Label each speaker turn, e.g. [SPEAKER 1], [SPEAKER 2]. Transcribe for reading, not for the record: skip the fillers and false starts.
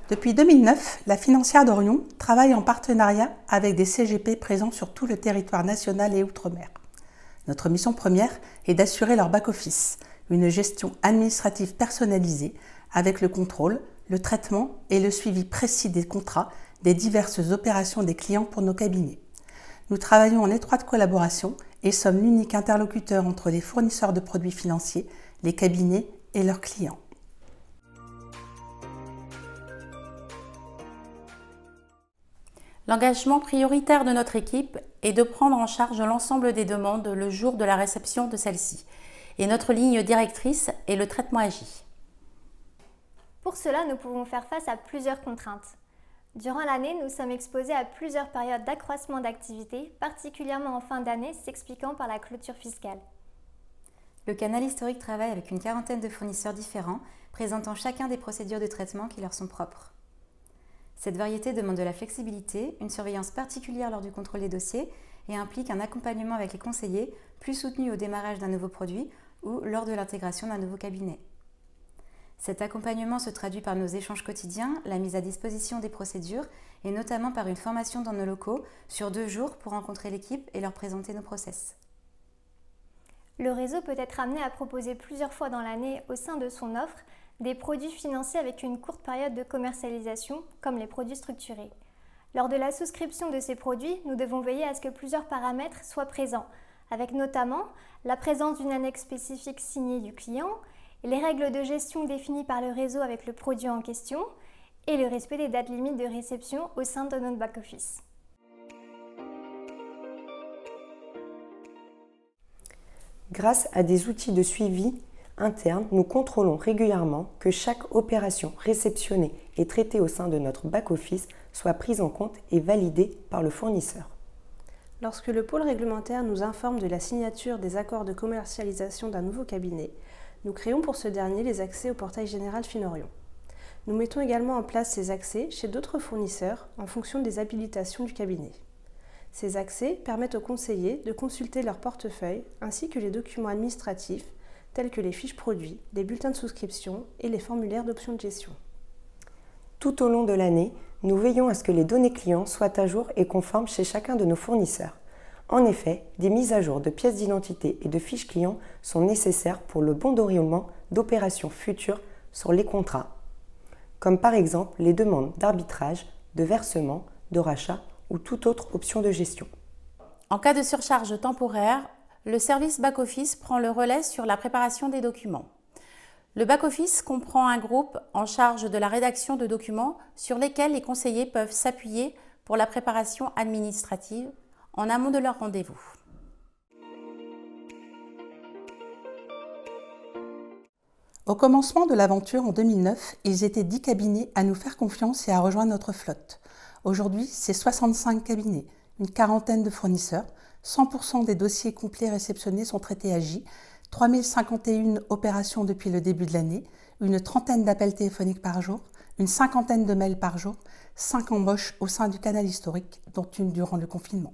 [SPEAKER 1] Depuis 2009, la Financière d'Orion travaille en partenariat avec des CGP présents sur tout le territoire national et outre-mer. Notre mission première est d'assurer leur back-office, une gestion administrative personnalisée avec le contrôle, le traitement et le suivi précis des contrats des diverses opérations des clients pour nos cabinets. Nous travaillons en étroite collaboration et sommes l'unique interlocuteur entre les fournisseurs de produits financiers, les cabinets et leurs clients.
[SPEAKER 2] L'engagement prioritaire de notre équipe est de prendre en charge l'ensemble des demandes le jour de la réception de celles-ci. Et notre ligne directrice est le traitement agi.
[SPEAKER 3] Pour cela, nous pouvons faire face à plusieurs contraintes. Durant l'année, nous sommes exposés à plusieurs périodes d'accroissement d'activité, particulièrement en fin d'année, s'expliquant par la clôture fiscale.
[SPEAKER 4] Le canal historique travaille avec une quarantaine de fournisseurs différents, présentant chacun des procédures de traitement qui leur sont propres. Cette variété demande de la flexibilité, une surveillance particulière lors du contrôle des dossiers et implique un accompagnement avec les conseillers plus soutenu au démarrage d'un nouveau produit ou lors de l'intégration d'un nouveau cabinet. Cet accompagnement se traduit par nos échanges quotidiens, la mise à disposition des procédures et notamment par une formation dans nos locaux sur 2 jours pour rencontrer l'équipe et leur présenter nos process.
[SPEAKER 3] Le réseau peut être amené à proposer plusieurs fois dans l'année au sein de son offre des produits financiers avec une courte période de commercialisation, comme les produits structurés. Lors de la souscription de ces produits, nous devons veiller à ce que plusieurs paramètres soient présents, avec notamment la présence d'une annexe spécifique signée du client, les règles de gestion définies par le réseau avec le produit en question et le respect des dates limites de réception au sein de notre back-office.
[SPEAKER 5] Grâce à des outils de suivi interne, nous contrôlons régulièrement que chaque opération réceptionnée et traitée au sein de notre back-office soit prise en compte et validée par le fournisseur.
[SPEAKER 6] Lorsque le pôle réglementaire nous informe de la signature des accords de commercialisation d'un nouveau cabinet, nous créons pour ce dernier les accès au portail général Finorion. Nous mettons également en place ces accès chez d'autres fournisseurs en fonction des habilitations du cabinet. Ces accès permettent aux conseillers de consulter leur portefeuille ainsi que les documents administratifs tels que les fiches produits, les bulletins de souscription et les formulaires d'options de gestion.
[SPEAKER 5] Tout au long de l'année, nous veillons à ce que les données clients soient à jour et conformes chez chacun de nos fournisseurs. En effet, des mises à jour de pièces d'identité et de fiches clients sont nécessaires pour le bon déroulement d'opérations futures sur les contrats, comme par exemple les demandes d'arbitrage, de versement, de rachat ou toute autre option de gestion.
[SPEAKER 2] En cas de surcharge temporaire, le service back-office prend le relais sur la préparation des documents. Le back-office comprend un groupe en charge de la rédaction de documents sur lesquels les conseillers peuvent s'appuyer pour la préparation administrative en amont de leur rendez-vous.
[SPEAKER 1] Au commencement de l'aventure en 2009, ils étaient 10 cabinets à nous faire confiance et à rejoindre notre flotte. Aujourd'hui, c'est 65 cabinets, une quarantaine de fournisseurs, 100% des dossiers complets réceptionnés sont traités AGI, 3051 opérations depuis le début de l'année, une trentaine d'appels téléphoniques par jour, une cinquantaine de mails par jour, 5 embauches au sein du canal historique, dont une durant le confinement.